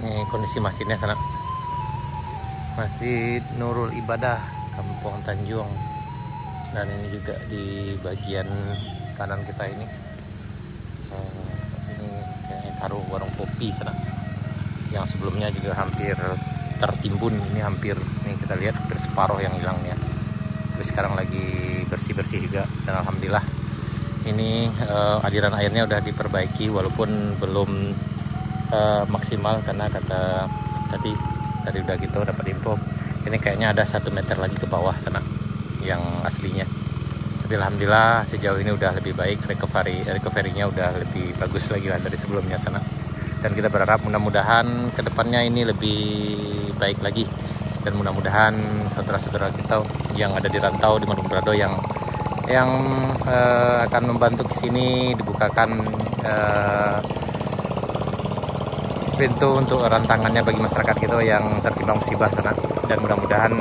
Ini kondisi masjidnya sana. Masjid Nurul Ibadah, Kampung Tanjung. Dan ini juga di bagian kanan kita ini. Ini kayaknya taruh warung kopi sana. Yang sebelumnya juga hampir tertimbun. Ini hampir, nih kita lihat hampir separuh yang hilangnya. Terus sekarang lagi bersih-bersih juga. Dan alhamdulillah ini aliran airnya udah diperbaiki walaupun belum maksimal karena kata tadi udah gitu dapat info ini kayaknya ada 1 meter lagi ke bawah sana yang aslinya. Tapi alhamdulillah sejauh ini udah lebih baik, recovery-nya udah lebih bagus lagi lah dari sebelumnya sana. Dan kita berharap mudah-mudahan kedepannya ini lebih baik lagi, dan mudah-mudahan saudara-saudara kita yang ada di rantau di Manado yang akan membantu ke sini dibukakan pintu untuk rantangannya bagi masyarakat gitu yang tertimpa musibah sana. Dan mudah-mudahan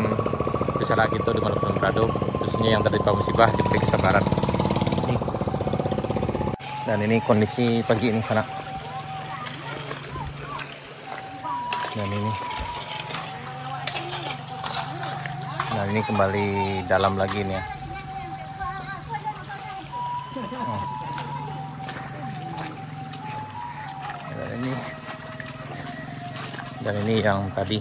bisa lagi gitu di Manado khususnya yang tertimpa musibah diberi kesabaran. Dan ini kondisi pagi ini sana. Dan ini kembali dalam lagi nih ya. Dan ini yang tadi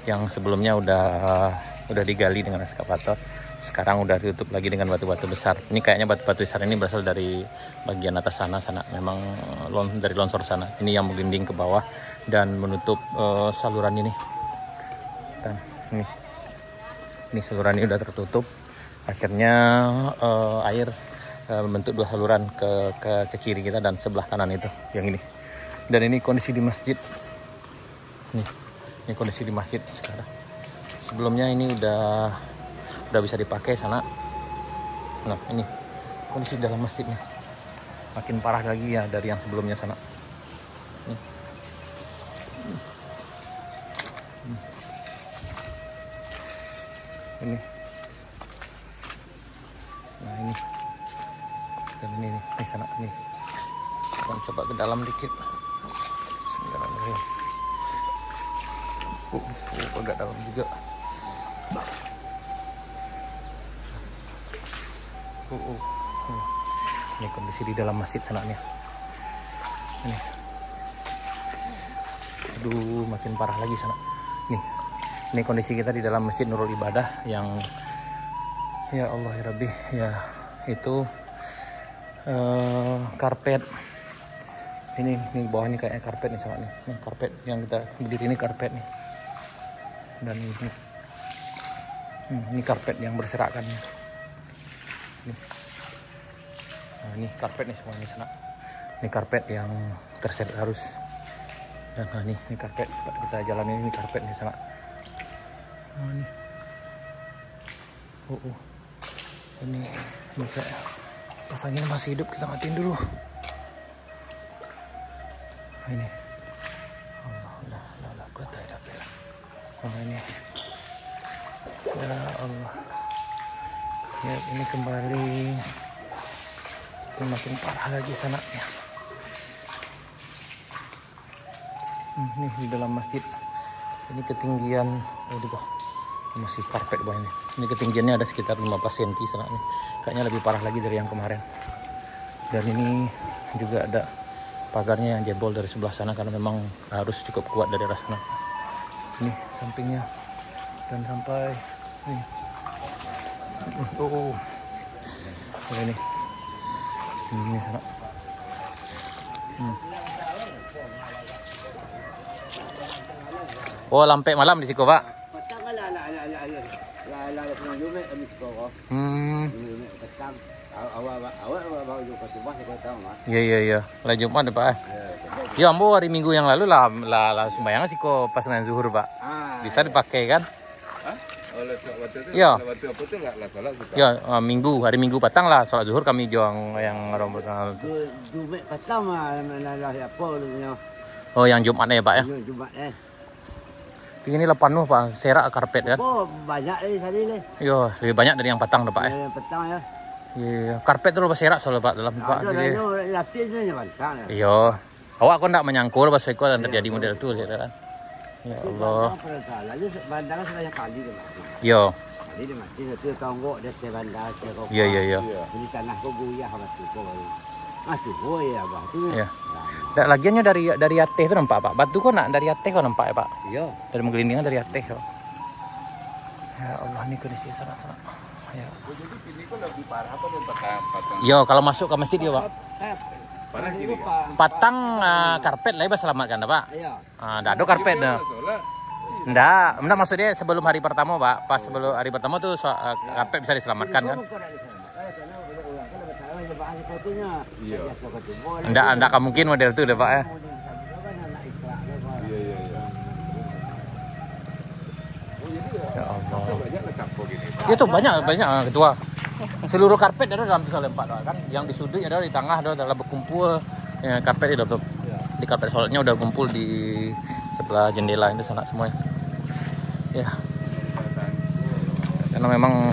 yang sebelumnya udah digali dengan eskavator, sekarang udah ditutup lagi dengan batu-batu besar. Ini kayaknya batu-batu besar ini berasal dari bagian atas sana memang dari longsor sana. Ini yang menggelinding ke bawah dan menutup saluran ini. Dan ini saluran ini udah tertutup. Akhirnya air membentuk 2 saluran ke kiri kita dan sebelah kanan itu yang ini. Dan ini kondisi di masjid. Ini kondisi di masjid sekarang. Sebelumnya ini udah bisa dipakai sana. Nah, ini kondisi dalam masjidnya. Makin parah lagi ya dari yang sebelumnya sana. Ini. Nah, ini. Dan ini sana nih. Kita coba ke dalam dikit. Bismillahirrahmanirrahim. Agak dalam juga. Ini kondisi di dalam masjid sana nih. Aduh, makin parah lagi sana. Ini kondisi kita di dalam Masjid Nurul Ibadah yang ya Allah ya Rabbi ya itu karpet. Ini bawah ini kayak karpet nih sana nih. Ini karpet yang kita berdiri ini karpet nih. Dan ini karpet yang berserakan. Nah, ini karpet nih semuanya sana. Ini karpet yang terseret arus. Dan nah, ini karpet kita jalan ini karpet nih sana. Nah, ini pasangnya masih hidup, kita matiin dulu. Nah, ini ini ya Allah ya, ini kembali makin parah lagi sana ya. Ini di dalam masjid ini ketinggian masih karpet bawah ini. Ini ketinggiannya ada sekitar 15 cm sana nih. Kayaknya lebih parah lagi dari yang kemarin. Dan ini juga ada pagarnya yang jebol dari sebelah sana karena memang harus cukup kuat dari arah sana. Ini sampingnya dan sampai ini. Ini sana. Oh, lampe malam di situ, Pak. Iya. Lah Jumat Pak. Ya ambo hari Minggu yang lalu lah sembahyang sih kok pas dengan zuhur Pak. Bisa dipakai kan? Ya. Ya Minggu, hari Minggu petang lah sholat zuhur kami juang yang rombot Jumat petang Oh yang Jumatnya ya Pak ya? Jumat Ini lah penuh Pak, serak karpet kan? Oh banyak tadi nih. Yo lebih banyak dari yang petang Pak ya? Yang petang ya. Iya, karpet tuh serak soalnya Pak dalam Pak. Ada lapis yang petang. Iya. Awak kok ndak menyangkul pas itu akan terjadi model itu lihat kan? Ya Allah. Bandang saya kali dia mati. Yo. Kali dia mati itu tonggok dia ke bandar ke kau. Iya iya iya. Ini tanah kau guyah batu kau. Mati boy ya bah tu. Iya. Lagiannya dari Ateh itu nampak Pak. Batu kok nak dari Ateh kok nampak ya Pak. Iya. Dari menggelindingan dari Ateh kok. Ya Allah ini kondisi sana-sana. Ya. Jadi sini kok lebih parah apa dan patang? Yo kalau masuk ke masjid ya Pak. Parah kiri. Patang karpet lah ya selamatkan Pak. Iya. Ndak ada karpet dah. Ndak maksudnya sebelum hari pertama Pak. Pas sebelum hari pertama tuh karpet bisa diselamatkan kan. Iya. Ndak mungkin model itu deh Pak ya. Iya. Ya Allah. Banyak lecapo gini. Itu banyak ketua. Seluruh karpet ada dalam pisau lempar kan. Yang di sudut ada di tengah ada berkumpul karpet itu tuh. Di karpet sholatnya udah kumpul di sebelah jendela itu sana semuanya. Ya. Karena memang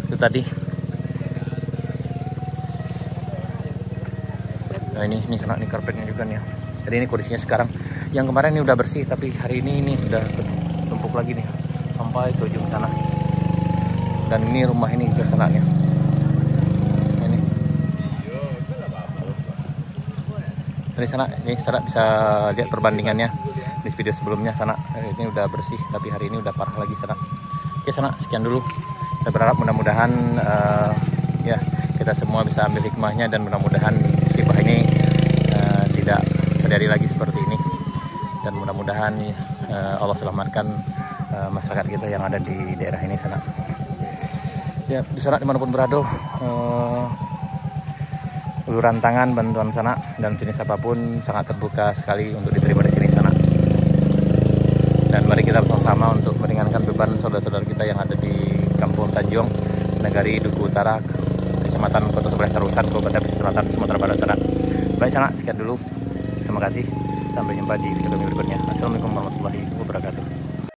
itu tadi. Nah ini sana nih karpetnya juga nih. Jadi ini kondisinya sekarang. Yang kemarin ini udah bersih tapi hari ini udah tumpuk lagi nih sampai ke ujung sana. Dan ini rumah ini ke sana nih. Ini. Dari sana bisa lihat perbandingannya di video sebelumnya sana. Ini udah bersih tapi hari ini udah parah lagi sana. Oke sana sekian dulu. Saya berharap mudah-mudahan ya kita semua bisa ambil hikmahnya dan mudah-mudahan musibah ini tidak terjadi lagi seperti ini. Dan mudah-mudahan Allah selamatkan masyarakat kita yang ada di daerah ini sana. Ya di sana dimanapun berada, uluran tangan bantuan sana dan jenis apapun sangat terbuka sekali untuk diterima di sini sana. Dan mari kita bersama untuk meringankan beban saudara-saudara kita yang ada di Kampung Tanjung, Negari Duku Utara, Kecamatan Kota Sebelah Terusan, Kabupaten Pesisir Selatan, Sumatera Barat sana. Baik sana sekian dulu. Terima kasih. Sampai jumpa di video berikutnya. Assalamualaikum warahmatullahi wabarakatuh.